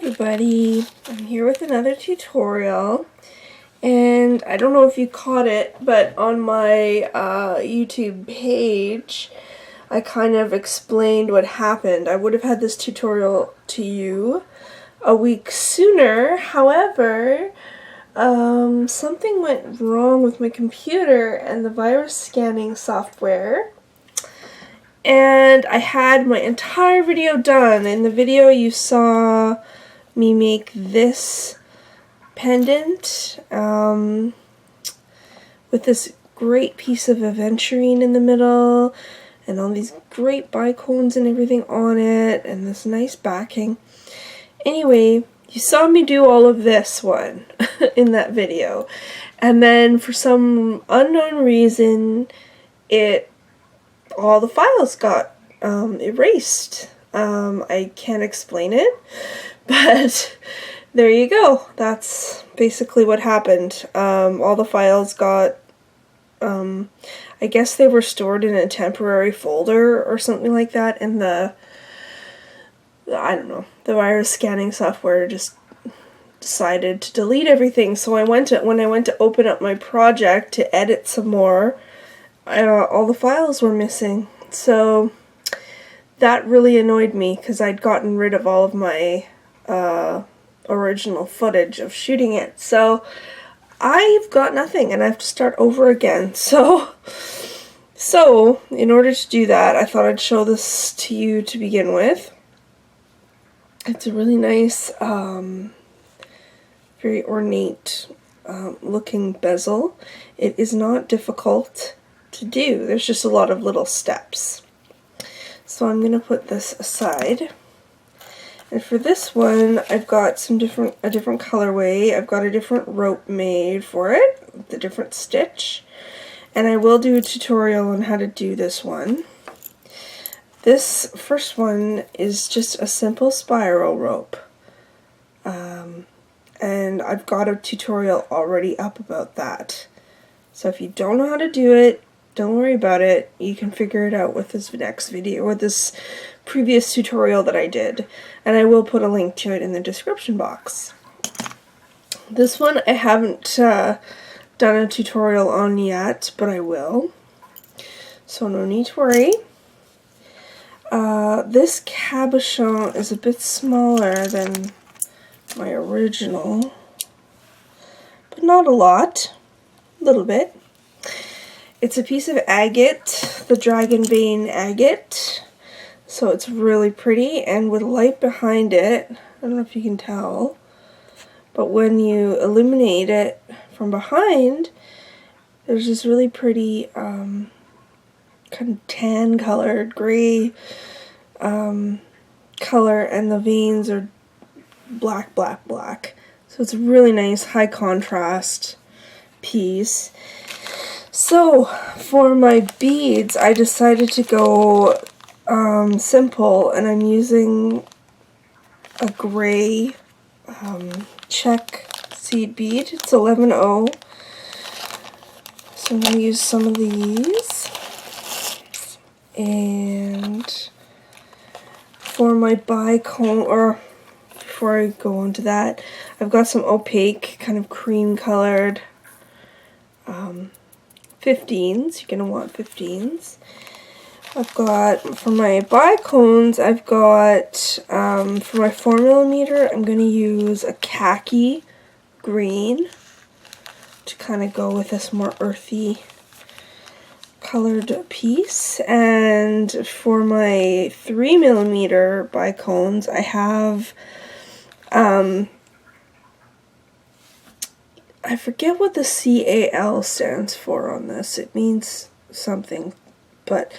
everybody, I'm here with another tutorial, and I don't know if you caught it, but on my YouTube page I kind of explained what happened. I would have had this tutorial to you a week sooner, however, something went wrong with my computer and the virus scanning software. And I had my entire video done. In the video you saw me make this pendant with this great piece of aventurine in the middle and all these great bicones and everything on it and this nice backing. Anyway, you saw me do all of this one in that video, and then for some unknown reason all the files got erased. I can't explain it, but there you go. That's basically what happened. All the files got, I guess they were stored in a temporary folder or something like that, and I don't know, the virus scanning software just decided to delete everything. So when I went to open up my project to edit some more, all the files were missing. So that really annoyed me because I'd gotten rid of all of my original footage of shooting it. So I've got nothing and I have to start over again. So in order to do that, I thought I'd show this to you to begin with. It's a really nice, very ornate looking bezel. It is not difficult to do. There's just a lot of little steps. So I'm going to put this aside. And for this one, I've got a different colorway. I've got a different rope made for it, the different stitch. And I will do a tutorial on how to do this one. This first one is just a simple spiral rope. And I've got a tutorial already up about that. So if you don't know how to do it, don't worry about it. You can figure it out with this next video, or this previous tutorial that I did. And I will put a link to it in the description box. This one I haven't done a tutorial on yet, but I will. So no need to worry. This cabochon is a bit smaller than my original, but not a lot, a little bit. It's a piece of agate, the dragon vein agate, so it's really pretty, and with light behind it, I don't know if you can tell, but when you illuminate it from behind, there's this really pretty kind of tan colored, gray color, and the veins are black, black, black. So it's a really nice high contrast piece. So for my beads, I decided to go simple, and I'm using a gray check seed bead. It's 11-0. So I'm going to use some of these. And for my bicone, or before I go into that, I've got some opaque, kind of cream colored 15s. You're going to want 15s. I've got, for my bicones, I've got, for my 4mm, I'm going to use a khaki green to kind of go with this more earthy colored piece. And for my 3mm bicones, I have, I forget what the CAL stands for on this. It means something, but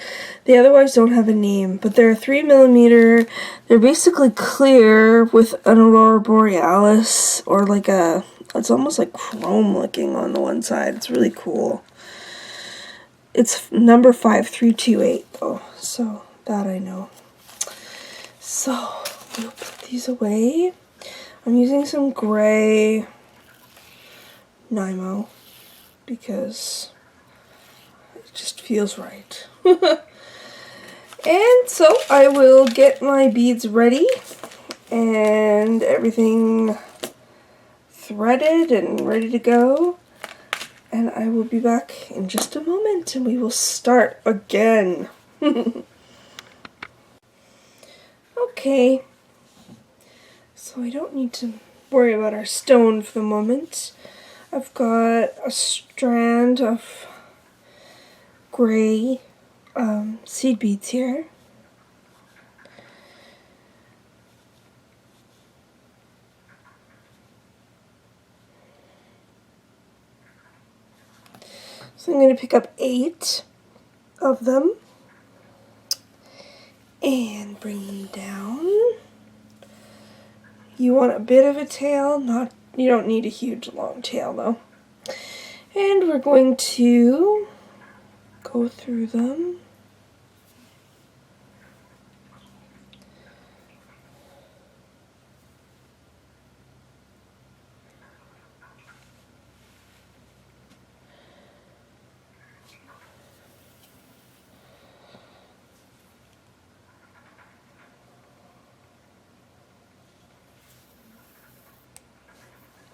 they otherwise don't have a name. But they're 3mm. They're basically clear with an aurora borealis, or like it's almost like chrome looking on the one side. It's really cool. It's number 5328 though, so that I know. So we'll put these away. I'm using some gray Nymo because it just feels right. And so I will get my beads ready and everything threaded and ready to go. And I will be back in just a moment and we will start again. Okay, so I don't need to worry about our stone for the moment. I've got a strand of gray seed beads here. So I'm going to pick up 8 of them and bring them down. You want a bit of a tail, you don't need a huge long tail though. And we're going to go through them.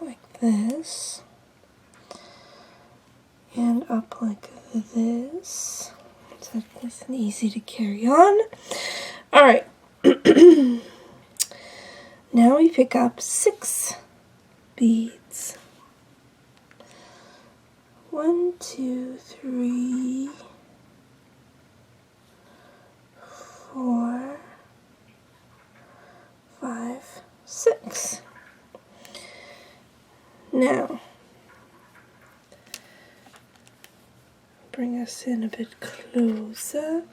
Like this, and up like this, so it's nice and easy to carry on. Alright, now we pick up 6 beads. 1, 2, 3, 4, 5, 6. Now, bring us in a bit closer.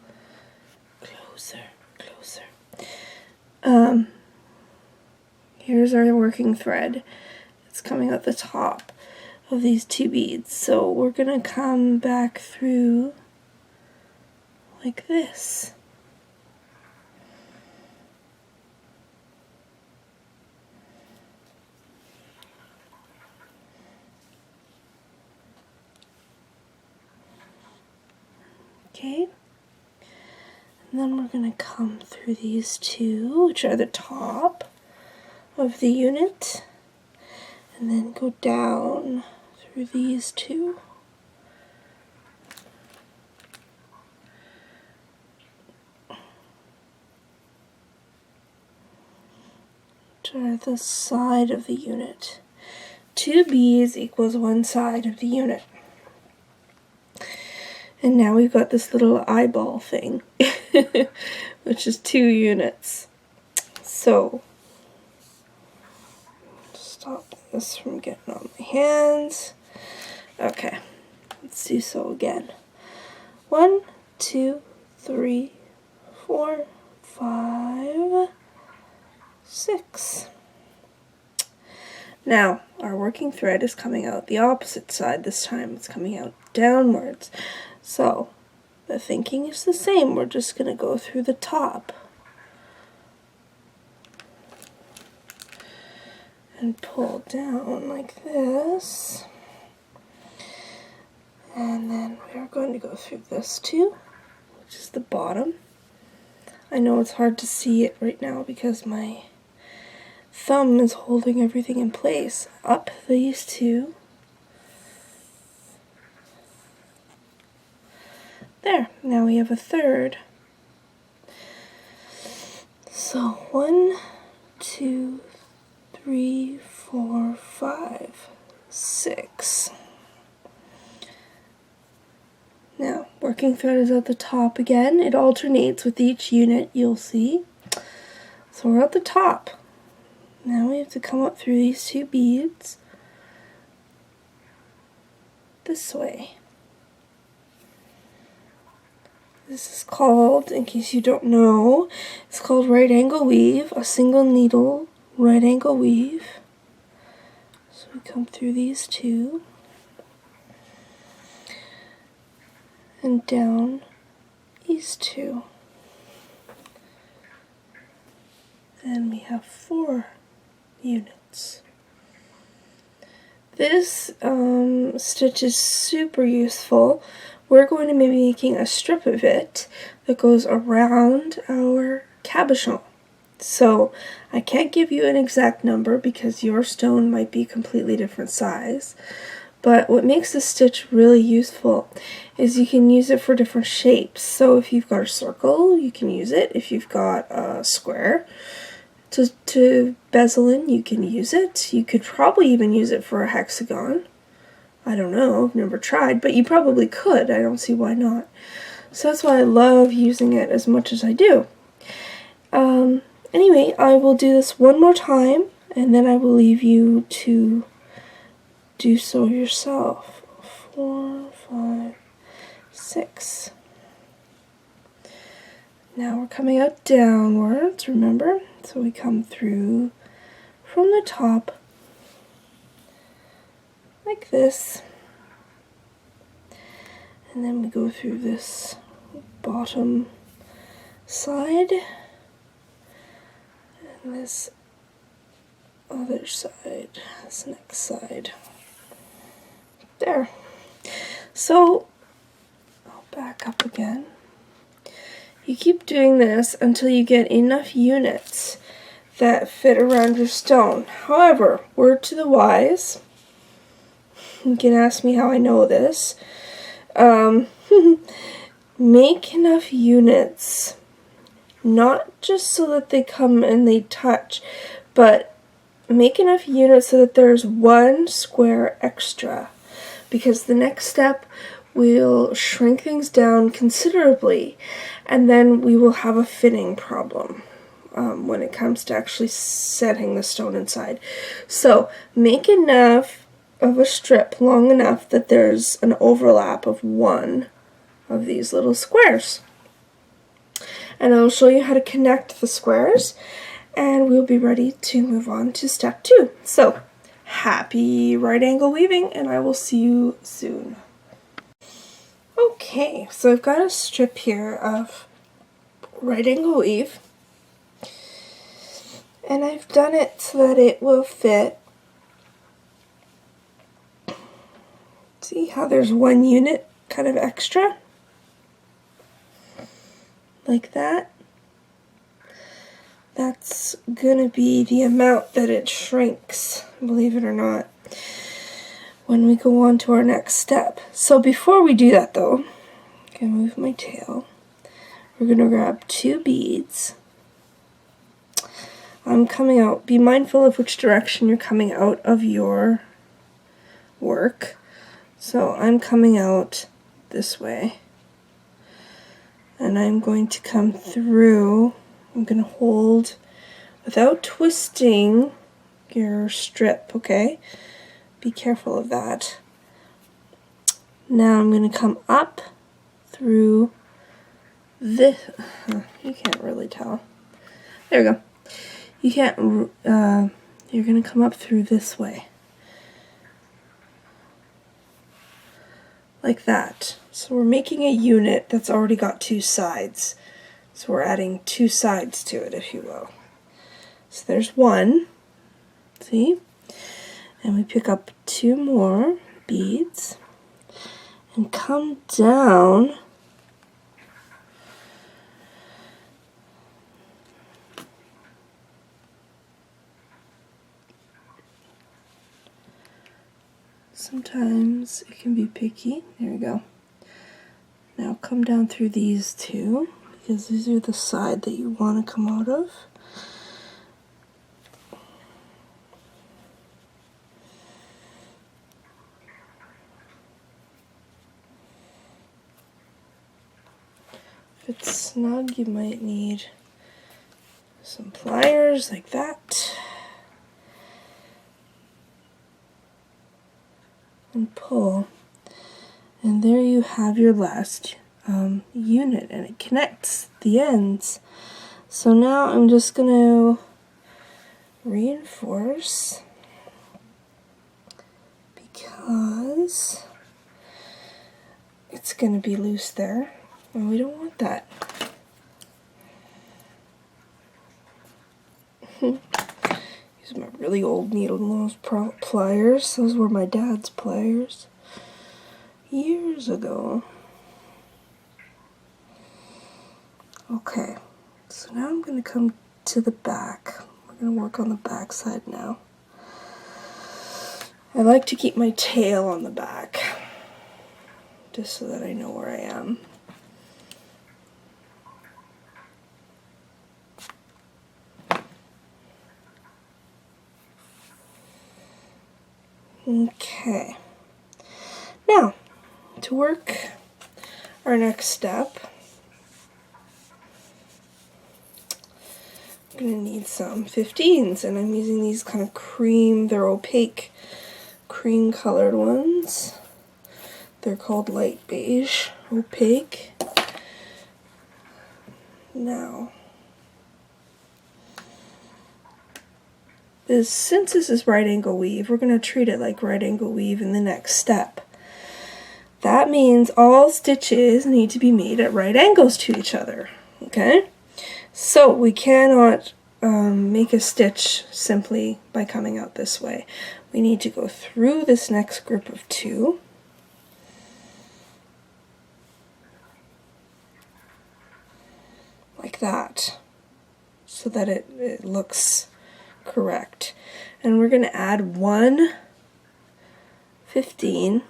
Here's our working thread. It's coming out the top of these 2 beads. So we're going to come back through like this. Okay, and then we're going to come through these 2, which are the top of the unit, and then go down through these 2. Which are the side of the unit. 2 beads equals 1 side of the unit. And now we've got this little eyeball thing, which is 2 units. So, stop this from getting on my hands. Okay, let's do so again. 1, 2, 3, 4, 5, 6. Now, our working thread is coming out the opposite side this time. It's coming out downwards. So, the thinking is the same. We're just going to go through the top and pull down like this. And then we are going to go through this too, which is the bottom. I know it's hard to see it right now because my thumb is holding everything in place. Up these 2. There, now we have a third. So 1, 2, 3, 4, 5, 6. Now, working thread is at the top again. It alternates with each unit, you'll see. So we're at the top. Now we have to come up through these 2 beads this way. This is called, in case you don't know, it's called right angle weave, a single needle right angle weave. So we come through these 2 and down these 2. And we have 4 units. This stitch is super useful. We're going to be making a strip of it that goes around our cabochon. So I can't give you an exact number because your stone might be completely different size. But what makes this stitch really useful is you can use it for different shapes. So if you've got a circle, you can use it. If you've got a square to bezel in, you can use it. You could probably even use it for a hexagon. I don't know, I've never tried, but you probably could. I don't see why not. So that's why I love using it as much as I do. Anyway, I will do this one more time, and then I will leave you to do so yourself. 4, 5, 6. Now we're coming out downwards, remember? So we come through from the top, like this. And then we go through this bottom side. And this other side, this next side. There. So, I'll back up again. You keep doing this until you get enough units that fit around your stone. However, word to the wise, you can ask me how I know this, make enough units, not just so that they come and they touch, but make enough units so that there's one square extra, because the next step will shrink things down considerably, and then we will have a fitting problem when it comes to actually setting the stone inside. So make enough of a strip long enough that there's an overlap of one of these little squares. And I'll show you how to connect the squares, and we'll be ready to move on to step 2. So, happy right angle weaving, and I will see you soon. Okay, so I've got a strip here of right angle weave, and I've done it so that it will fit. See how there's one unit kind of extra? Like that. That's gonna be the amount that it shrinks, believe it or not, when we go on to our next step. So before we do that though, I'm gonna move my tail. We're gonna grab 2 beads. I'm coming out, be mindful of which direction you're coming out of your work. So I'm coming out this way. And I'm going to come through. I'm going to hold without twisting your strip, okay? Be careful of that. Now I'm going to come up through this. You can't really tell. There we go. You can't, you're going to come up through this way. Like that. So we're making a unit that's already got 2 sides. So we're adding 2 sides to it, if you will. So there's 1. See? And we pick up 2 more beads and come down sometimes it can be picky. There we go. Now come down through these 2, because these are the side that you want to come out of. If it's snug, you might need some pliers like that. And pull. And there you have your last unit, and it connects the ends. So now I'm just going to reinforce, because it's going to be loose there, and we don't want that. These are my really old needle nose pliers. Those were my dad's pliers years ago. Okay, so now I'm going to come to the back. We're going to work on the back side now. I like to keep my tail on the back, just so that I know where I am. Okay, now to work our next step, I'm going to need some 15s, and I'm using these kind of cream, they're opaque, cream colored ones. They're called light beige, opaque. Now, since this is right angle weave, we're going to treat it like right angle weave in the next step. That means all stitches need to be made at right angles to each other, okay? So we cannot make a stitch simply by coming out this way. We need to go through this next group of 2. Like that, so that it looks correct. And we're going to add 1 15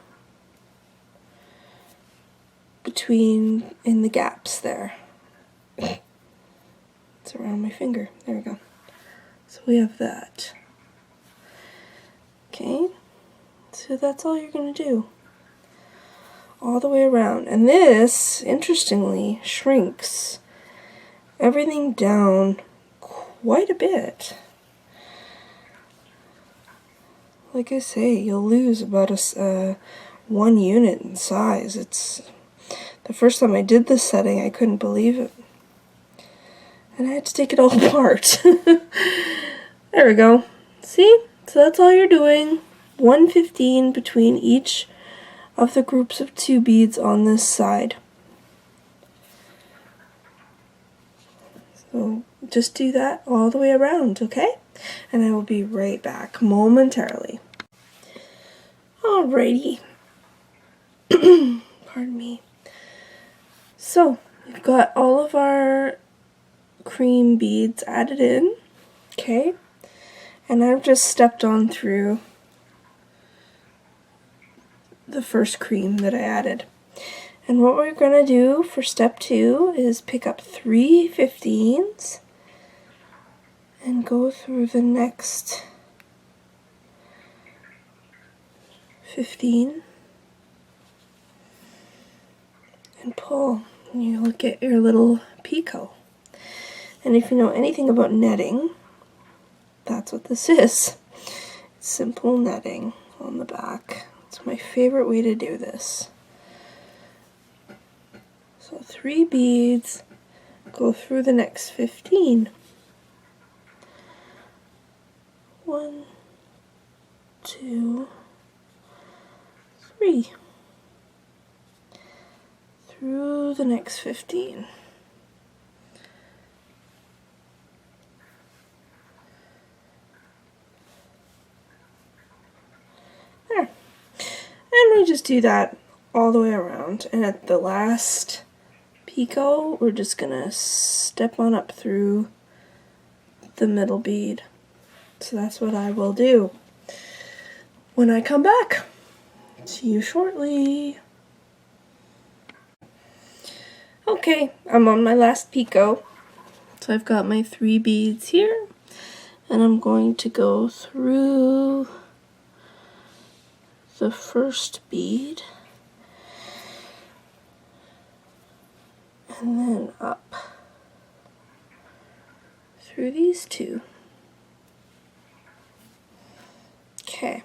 in the gaps there. It's around my finger. There we go. So we have that. Okay, so that's all you're going to do. All the way around. And this, interestingly, shrinks everything down quite a bit. Like I say, you'll lose about 1 unit in size. It's the first time I did this setting, I couldn't believe it, and I had to take it all apart. There we go. See? So that's all you're doing. 1 15 between each of the groups of 2 beads on this side. So just do that all the way around, okay? And I will be right back momentarily. Alrighty. Pardon me. So, we've got all of our cream beads added in, okay? And I've just stepped on through the first cream that I added. And what we're going to do for step 2 is pick up 3 15s and go through the next 15 and pull, and you'll get your little picot. And if you know anything about netting, that's what this is. It's simple netting on the back. It's my favorite way to do this. So 3 beads, go through the next 15. 1, 2, 3. Through the next 15. There. And we just do that all the way around. And at the last picot, we're just gonna step on up through the middle bead. So that's what I will do when I come back. See you shortly. Okay, I'm on my last picot. So I've got my 3 beads here, and I'm going to go through the first bead and then up through these 2. Okay,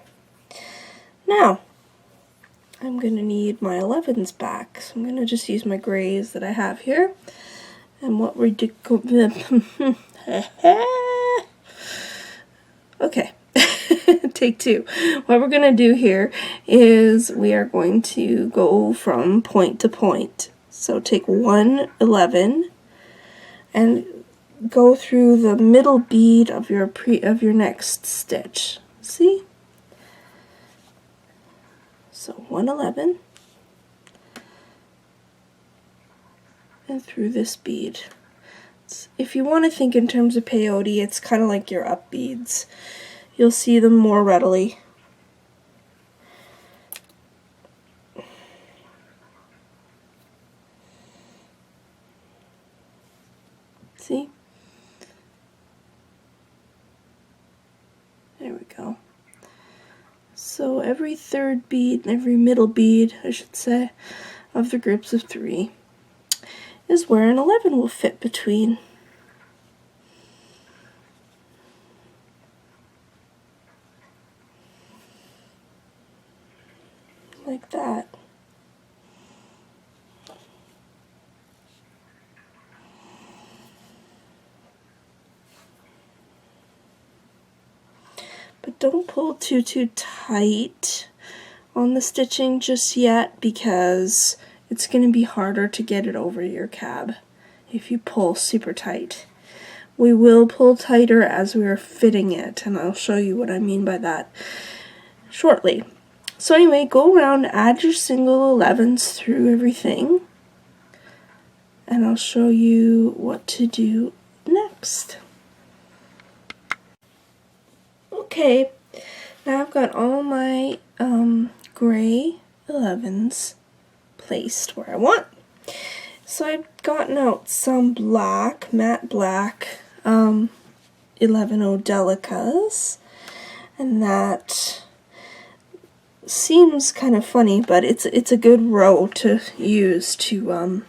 now I'm going to need my 11s back, so I'm going to just use my grays that I have here. And what okay, take 2. What we're going to do here is we are going to go from point to point. So take 1 11 and go through the middle bead of your next stitch. See? So 1 11 and through this bead. if you want to think in terms of peyote, it's kind of like your up beads. You'll see them more readily. See? There we go. So every third bead, every middle bead, I should say, of the groups of 3 is where an 11 will fit between. Like that. But don't pull too tight on the stitching just yet, because it's going to be harder to get it over your cab if you pull super tight. We will pull tighter as we are fitting it, and I'll show you what I mean by that shortly. So anyway, go around, add your single 11s through everything, and I'll show you what to do next. Okay, now I've got all my gray 11s placed where I want. So I've gotten out some black, matte black 11-0 Delicas, and that seems kind of funny, but it's a good row to use to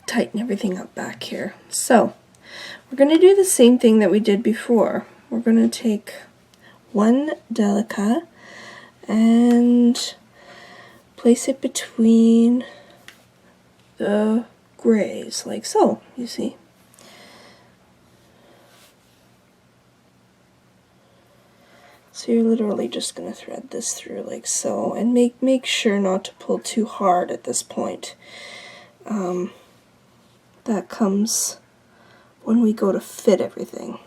tighten everything up back here. So we're going to do the same thing that we did before. We're going to take one Delica and place it between the grays, like so, you see. So you're literally just going to thread this through like so, and make sure not to pull too hard at this point. That comes when we go to fit everything.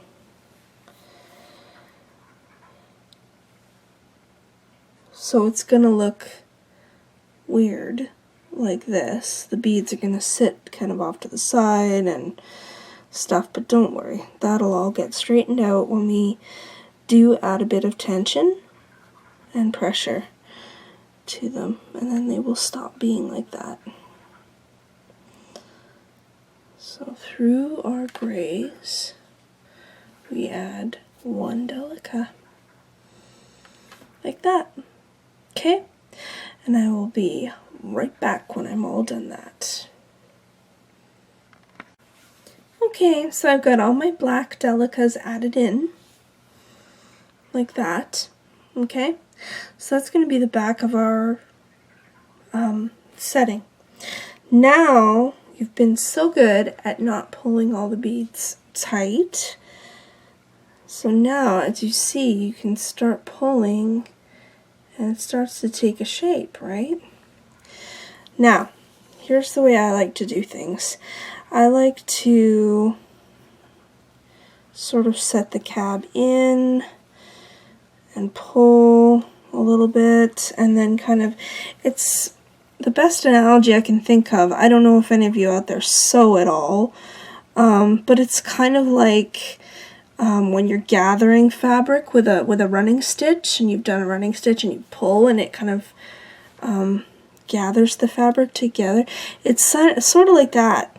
So it's going to look weird like this. The beads are going to sit kind of off to the side and stuff, but don't worry, that'll all get straightened out when we do add a bit of tension and pressure to them, and then they will stop being like that. So through our grays, we add one Delica, like that. Okay, and I will be right back when I'm all done that. Okay, so I've got all my black Delicas added in, like that. Okay, so that's going to be the back of our setting. Now, you've been so good at not pulling all the beads tight, so now as you see, you can start pulling and it starts to take a shape, right? Now, here's the way I like to do things. I like to sort of set the cab in and pull a little bit, and then kind of, it's the best analogy I can think of. I don't know if any of you out there sew at all, but it's kind of like when you're gathering fabric with a running stitch, and you've done a running stitch and you pull and it kind of gathers the fabric together. It's sort of like that,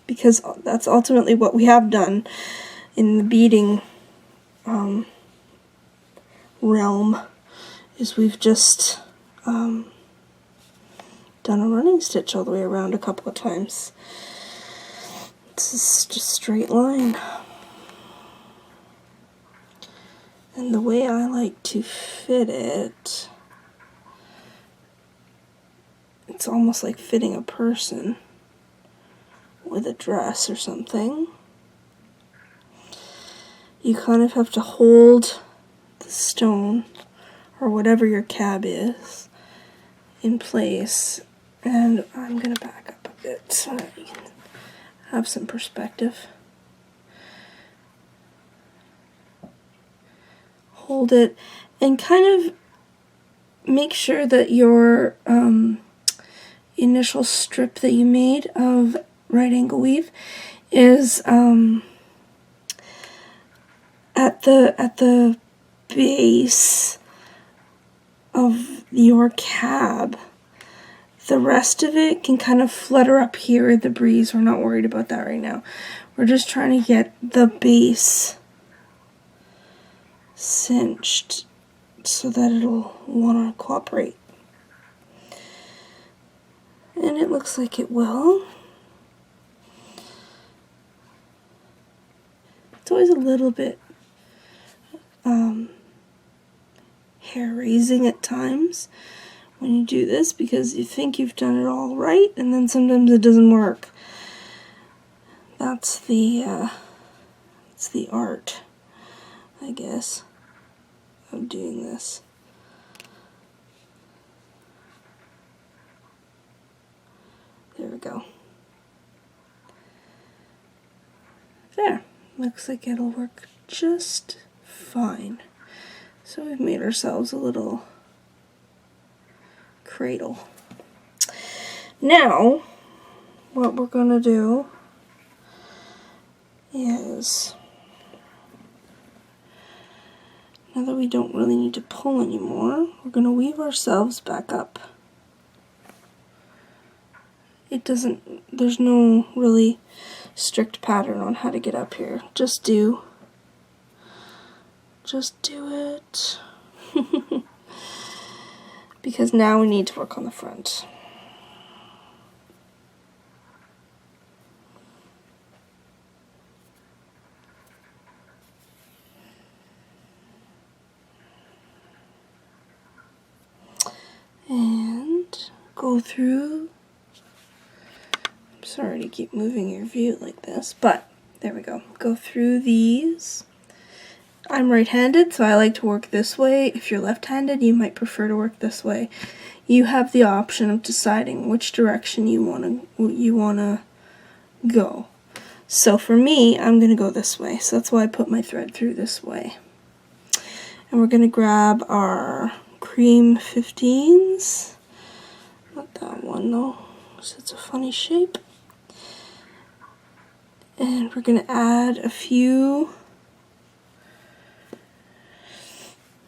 because that's ultimately what we have done in the beading realm, is we've just done a running stitch all the way around a couple of times. It's just a straight line. And the way I like to fit it, it's almost like fitting a person with a dress or something. You kind of have to hold the stone, or whatever your cab is, in place. And I'm going to back up a bit so that you can have some perspective. Hold it and kind of make sure that your initial strip that you made of right angle weave is at the base of your cab. The rest of it can kind of flutter up here in the breeze. We're not worried about that right now. We're just trying to get the base cinched so that it'll want to cooperate. And it looks like it will. It's always a little bit hair-raising at times when you do this, because you think you've done it all right, and then sometimes it doesn't work. That's the art, I guess, of doing this. There we go. There. Looks like it'll work just fine. So we've made ourselves a little cradle. Now, what we're going to do is, now that we don't really need to pull anymore, we're going to weave ourselves back up. There's no really strict pattern on how to get up here. Just do it. Because now we need to work on the front. And go through. I'm sorry to keep moving your view like this, but there we go. Go through these. I'm right-handed, so I like to work this way. If you're left-handed, you might prefer to work this way. You have the option of deciding which direction you wanna go. So for me, I'm gonna go this way. So that's why I put my thread through this way. And we're gonna grab our cream 15s. Not that one though, because it's a funny shape. And we're gonna add a few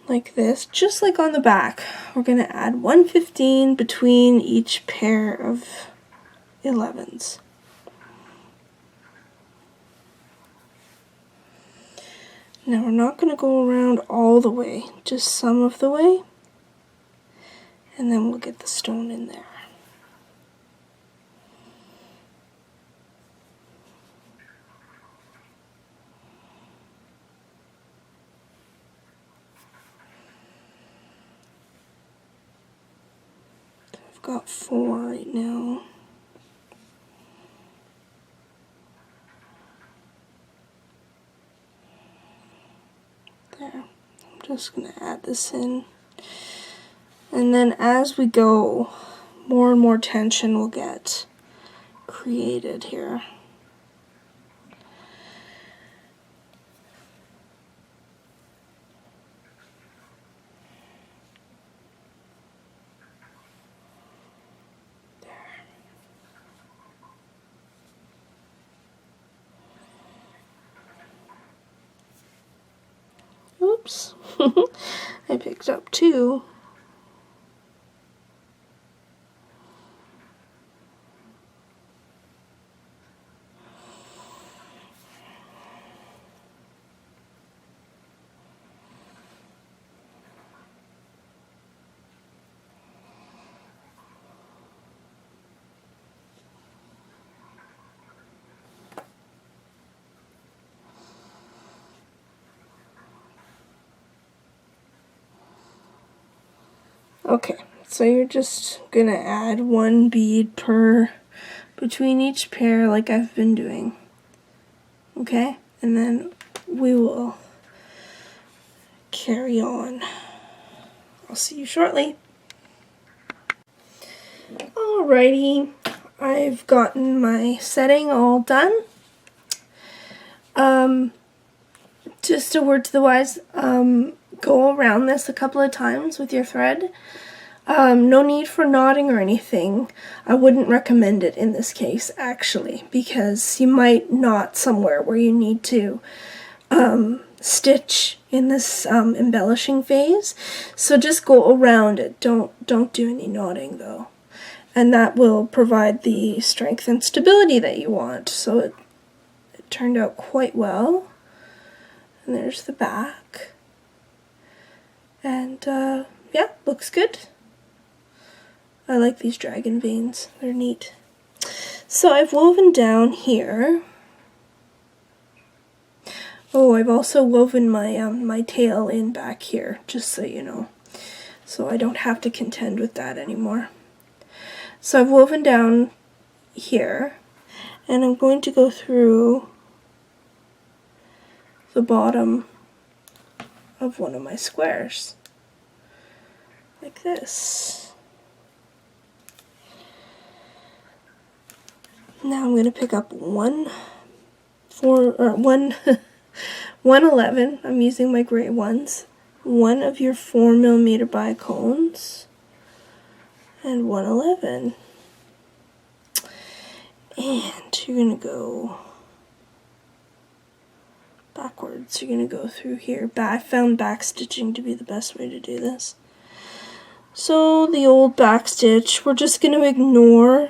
like this, just like on the back. We're going to add 115 between each pair of 11s. Now we're not going to go around all the way, just some of the way, and then we'll get the stone in there. Got 4 right now. There. I'm just going to add this in. And then as we go, more and more tension will get created here. Oops, I picked up 2. Okay, so you're just gonna add 1 bead between each pair like I've been doing. Okay, and then we will carry on. I'll see you shortly. Alrighty, I've gotten my setting all done. Just a word to the wise, go around this a couple of times with your thread. No need for knotting or anything. I wouldn't recommend it in this case, actually, because you might knot somewhere where you need to stitch in this embellishing phase. So just go around it. Don't do any knotting, though. And that will provide the strength and stability that you want. So it turned out quite well. And there's the back. And yeah, looks good. I like these dragon veins. They're neat. So I've woven down here. Oh, I've also woven my my tail in back here, just so you know. So I don't have to contend with that anymore. So I've woven down here, and I'm going to go through the bottom of one of my squares, like this. Now I'm going to pick up 111, I'm using my gray ones, one of your 4mm bicones, and 111. And you're going to go backwards. You're going to go through here. I found back stitching to be the best way to do this. So the old back stitch, we're just going to ignore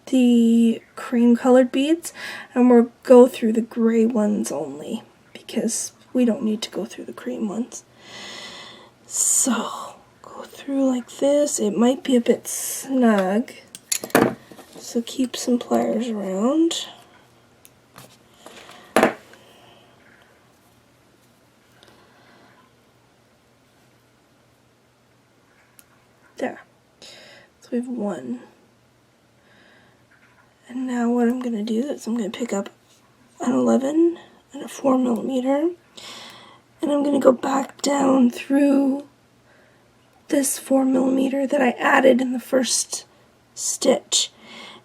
the cream colored beads and we'll go through the gray ones only because we don't need to go through the cream ones. So go through like this. It might be a bit snug, so keep some pliers around. There. So we have one. And now what I'm going to do is I'm going to pick up an 11 and a 4mm, and I'm going to go back down through this 4mm that I added in the first stitch.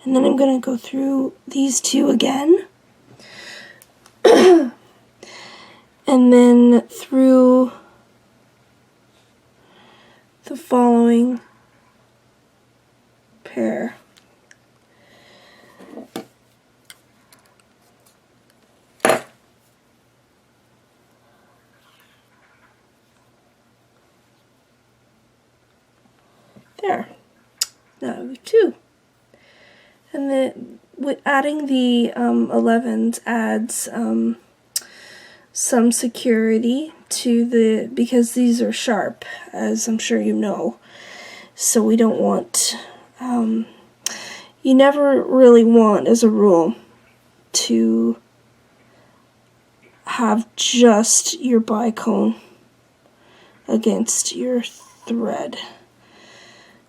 And then I'm going to go through these two again, and then through the following pair. There. Now we have two. And then with adding the 11s adds some security to the, because these are sharp, as I'm sure you know. So we don't want, you never really want, as a rule, to have just your bicone against your thread,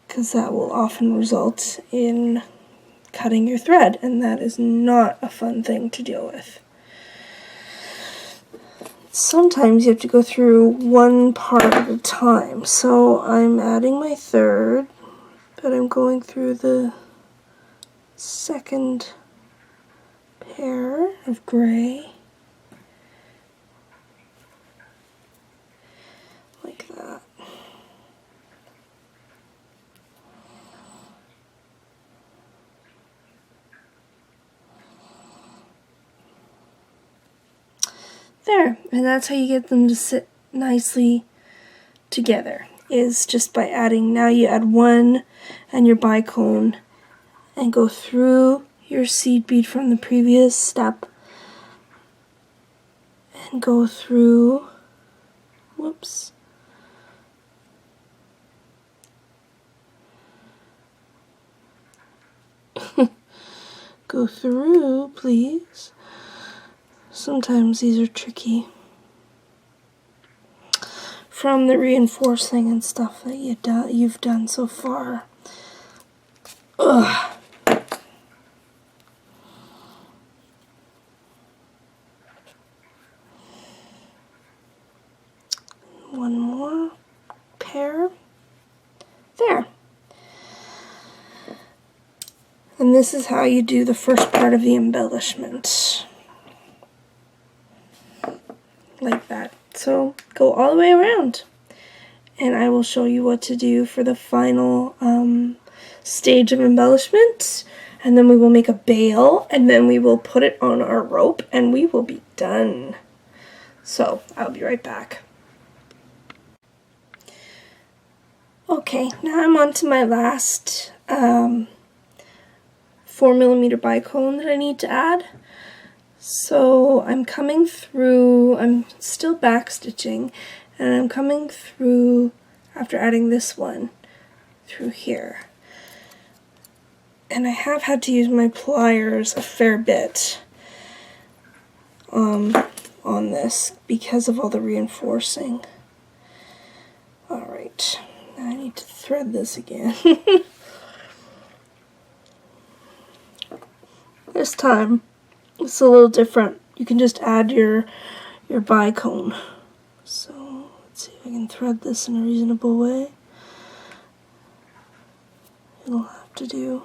because that will often result in cutting your thread, and that is not a fun thing to deal with. Sometimes you have to go through one part at a time, so I'm adding my third, but I'm going through the second pair of gray, like that. There, and that's how you get them to sit nicely together, is just by adding, now you add one and your bicone and go through your seed bead from the previous step and go through, whoops, go through, please. Sometimes these are tricky. From the reinforcing and stuff that you've done so far. Ugh. One more pair. There. And this is how you do the first part of the embellishment. Like that. So go all the way around. and I will show you what to do for the final stage of embellishment, and then we will make a bail, and then we will put it on our rope, and we will be done. So I'll be right back. Okay, now I'm on to my last 4mm bicone that I need to add. So I'm coming through, I'm still backstitching, and I'm coming through, after adding this one, through here. And I have had to use my pliers a fair bit on this because of all the reinforcing. Alright, now I need to thread this again. This time it's a little different. You can just add your bicone. So let's see if I can thread this in a reasonable way. It'll have to do.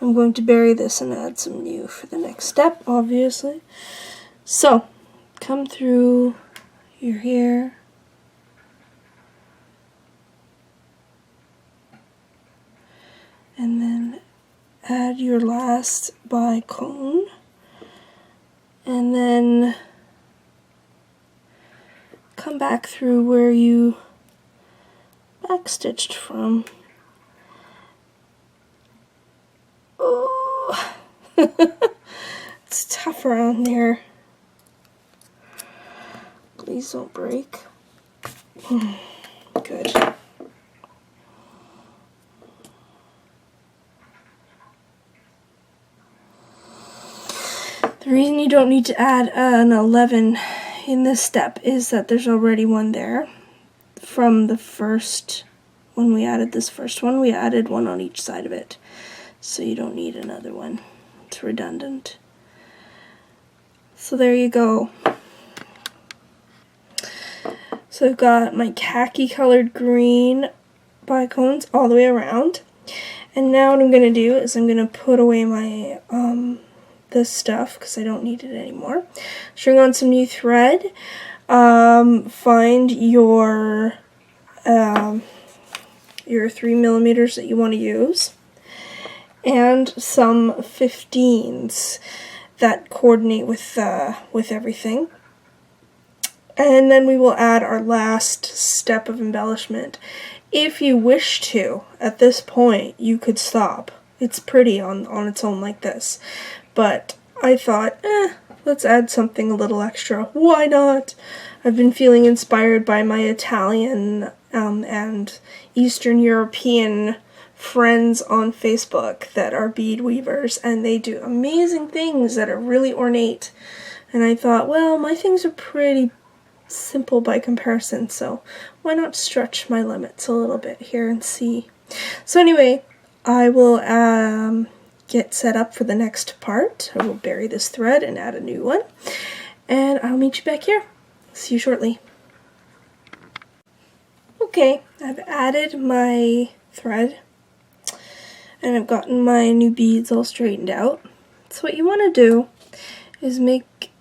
I'm going to bury this and add some new for the next step, obviously. So come through your hair. And then add your last bicone. And then come back through where you backstitched from. Oh, it's tough around here. Please don't break. Good. The reason you don't need to add an 11 in this step is that there's already one there. From the first, when we added this first one, we added one on each side of it. So you don't need another one. It's redundant. So there you go. So I've got my khaki colored green bicones all the way around. And now what I'm going to do is I'm going to put away my this stuff because I don't need it anymore. String on some new thread. Find your 3mm that you want to use, and some 15s that coordinate with everything. And then we will add our last step of embellishment. If you wish to, at this point, you could stop. It's pretty on its own like this. But I thought, let's add something a little extra. Why not? I've been feeling inspired by my Italian and Eastern European friends on Facebook that are bead weavers, and they do amazing things that are really ornate. And I thought, well, my things are pretty simple by comparison, so why not stretch my limits a little bit here and see. So anyway, I will get set up for the next part. I will bury this thread and add a new one, and I'll meet you back here. See you shortly. Okay, I've added my thread and I've gotten my new beads all straightened out. So what you want to do is make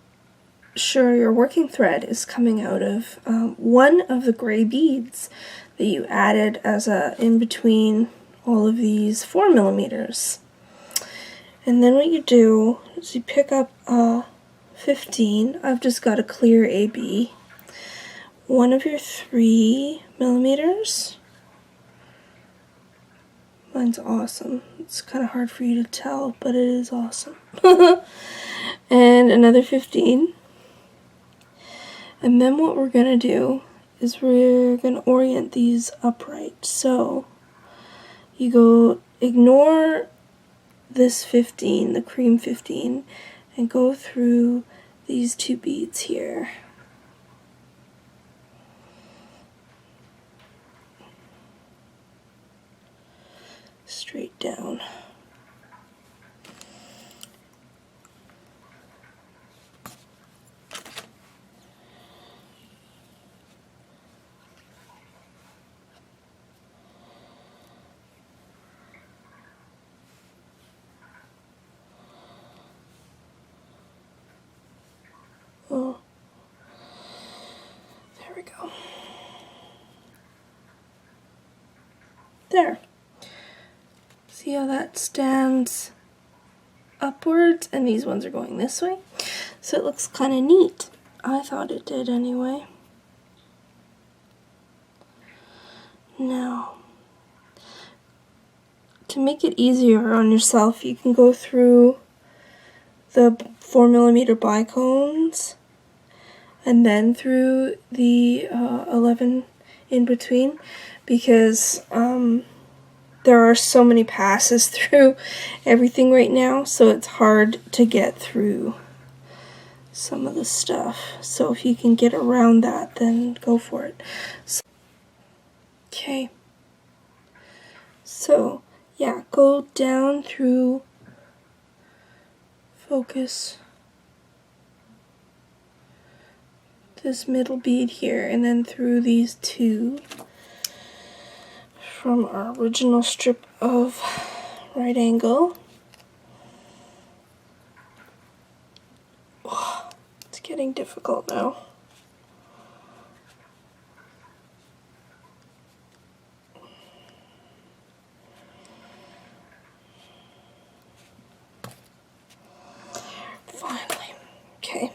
sure your working thread is coming out of one of the gray beads that you added as a in between all of these 4mm. And then what you do is you pick up 15. I've just got a clear AB. One of your 3mm. Mine's awesome. It's kind of hard for you to tell, but it is awesome. And another 15. And then what we're going to do is we're going to orient these upright. So you go ignore this 15, the cream 15, and go through these two beads here. Straight down. Oh, there we go. There. See how that stands upwards, and these ones are going this way? So it looks kind of neat. I thought it did anyway. Now, to make it easier on yourself, you can go through the 4mm bicones and then through the 11 in between, because there are so many passes through everything right now, so it's hard to get through some of the stuff. So if you can get around that, then go for it. Okay. So, yeah, go down through, focus this middle bead here, and then through these two from our original strip of right angle. Oh, it's getting difficult now. Finally. Okay.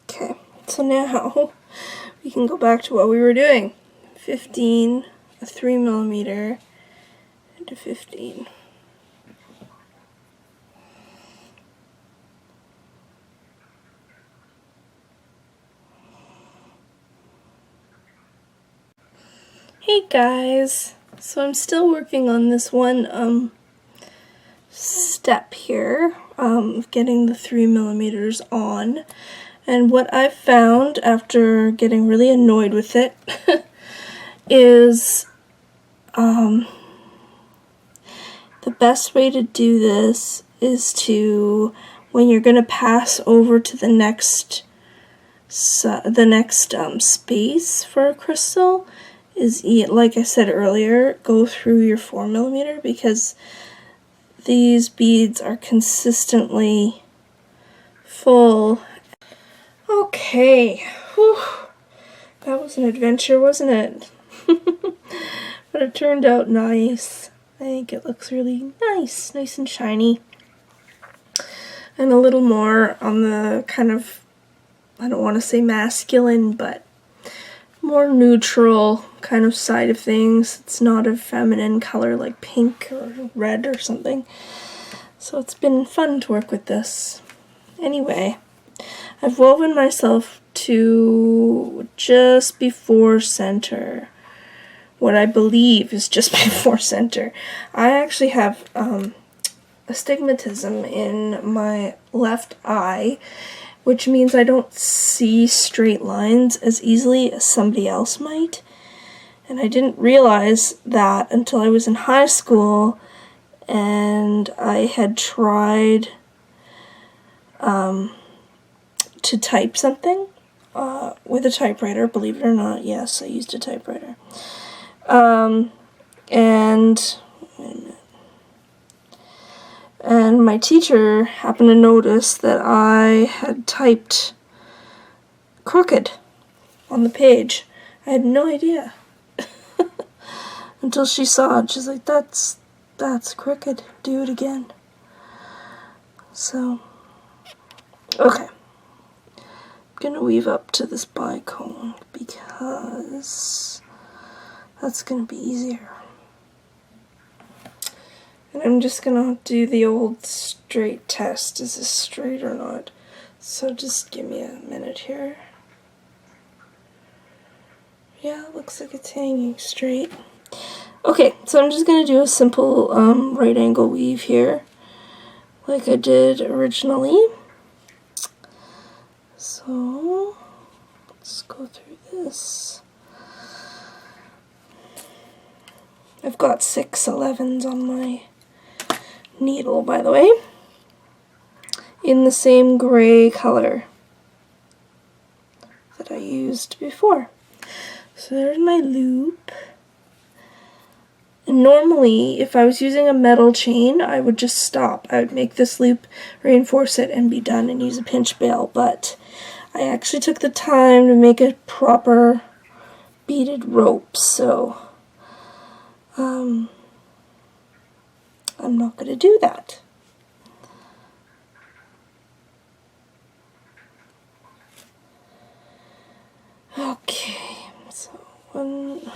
Okay, so now we can go back to what we were doing. 15, a 3mm, and a 15. Hey guys, so I'm still working on this one step here, getting the 3mm on, and what I've found after getting really annoyed with it is the best way to do this is to, when you're going to pass over to the next space for a crystal, is, like I said earlier, go through your 4mm, because these beads are consistently full. Okay, whew. That was an adventure, wasn't it? But it turned out nice. I think it looks really nice and shiny. And a little more on the kind of, I don't want to say masculine, but more neutral kind of side of things. It's not a feminine color like pink or red or something. So it's been fun to work with this. Anyway, I've woven myself to just before center. What I believe is just before center. I actually have astigmatism in my left eye, which means I don't see straight lines as easily as somebody else might. And I didn't realize that until I was in high school and I had tried to type something with a typewriter. Believe it or not, yes, I used a typewriter. And my teacher happened to notice that I had typed crooked on the page. I had no idea. Until she saw it. She's like, that's crooked. Do it again. So, okay. I'm gonna weave up to this bicone because that's gonna be easier. And I'm just gonna do the old straight test. Is this straight or not? So just give me a minute here. Yeah, it looks like it's hanging straight. Okay, so I'm just gonna do a simple right angle weave here, like I did originally. So let's go through this. I've got 6 11s on my needle, by the way, in the same gray color that I used before. So there's my loop, Normally, if I was using a metal chain, I would just stop. I would make this loop, reinforce it, and be done and use a pinch bail, but I actually took the time to make a proper beaded rope, so I'm not going to do that. Okay, so 1, 3,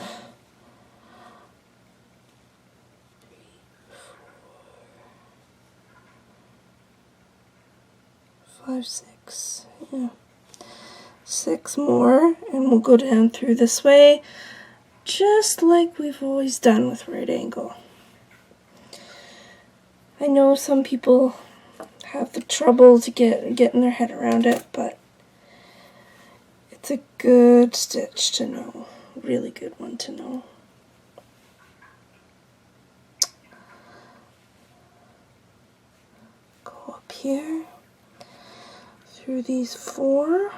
4, 5, 6, yeah. 6 more, and we'll go down through this way, just like we've always done with right angle. I know some people have the trouble to getting their head around it, but it's a good stitch to know, really good one to know. Go up here, through these 4.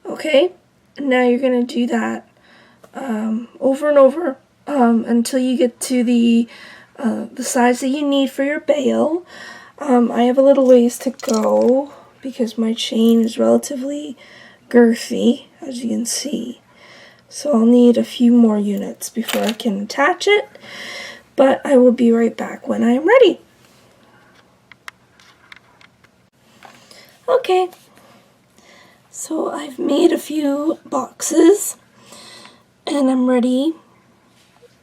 Okay, now you're going to do that over and over until you get to the size that you need for your bail. I have a little ways to go because my chain is relatively girthy, as you can see. So I'll need a few more units before I can attach it, but I will be right back when I am ready. Okay. So I've made a few boxes and I'm ready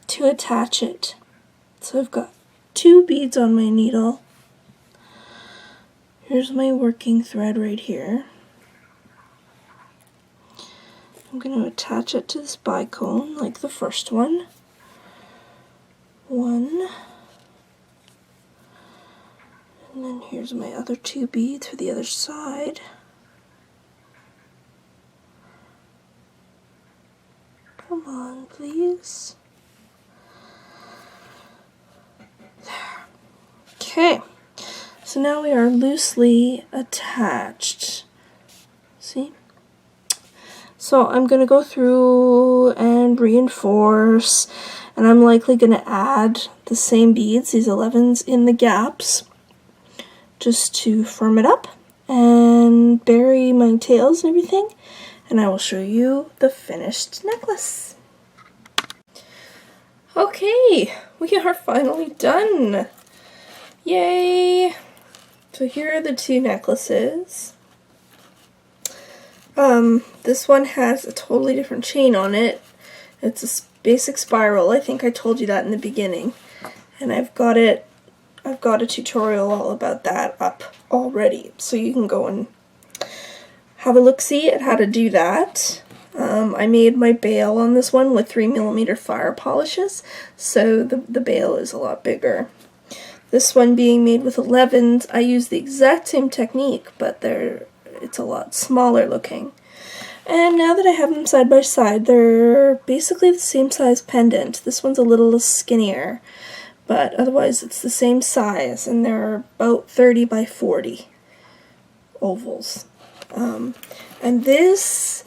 to attach it. So I've got 2 beads on my needle. Here's my working thread right here. I'm going to attach it to this bicone like the first one. 1. And then here's my other 2 beads for the other side. Come on, please. There. Okay. So now we are loosely attached. See? So I'm going to go through and reinforce, and I'm likely going to add the same beads, these 11s, in the gaps, just to firm it up and bury my tails and everything. And I will show you the finished necklace. Okay, we are finally done. Yay! So here are the 2 necklaces. This one has a totally different chain on it. It's a basic spiral. I think I told you that in the beginning. And I've got a tutorial all about that up already. So you can go and have a look-see at how to do that. I made my bail on this one with 3mm fire polishes, so the bail is a lot bigger. This one being made with 11s, I use the exact same technique, but it's a lot smaller looking. And now that I have them side by side, they're basically the same size pendant. This one's a little skinnier, but otherwise it's the same size, and they're about 30 by 40 ovals. And this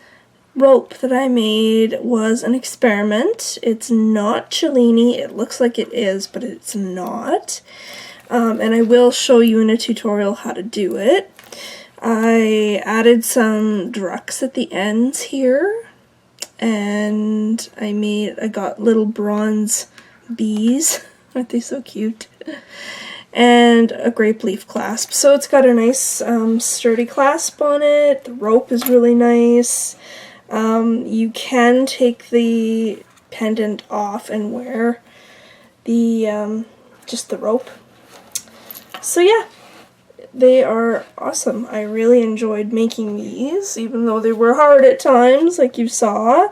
rope that I made was an experiment. It's not Cellini. It looks like it is, but it's not. And I will show you in a tutorial how to do it. I added some drucks at the ends here, and I got little bronze bees. Aren't they so cute? And a grape leaf clasp. So it's got a nice sturdy clasp on it. The rope is really nice. You can take the pendant off and wear the just the rope. So yeah, they are awesome. I really enjoyed making these, even though they were hard at times, like you saw,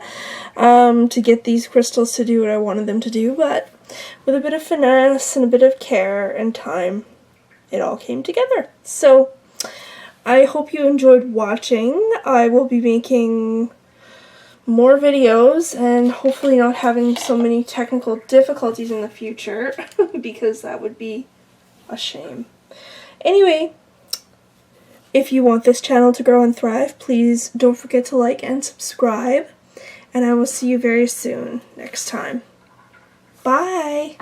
to get these crystals to do what I wanted them to do, but with a bit of finesse and a bit of care and time, it all came together. So I hope you enjoyed watching. I will be making more videos and hopefully not having so many technical difficulties in the future because that would be a shame. Anyway, If you want this channel to grow and thrive, please don't forget to like and subscribe. And I will see you very soon next time. Bye!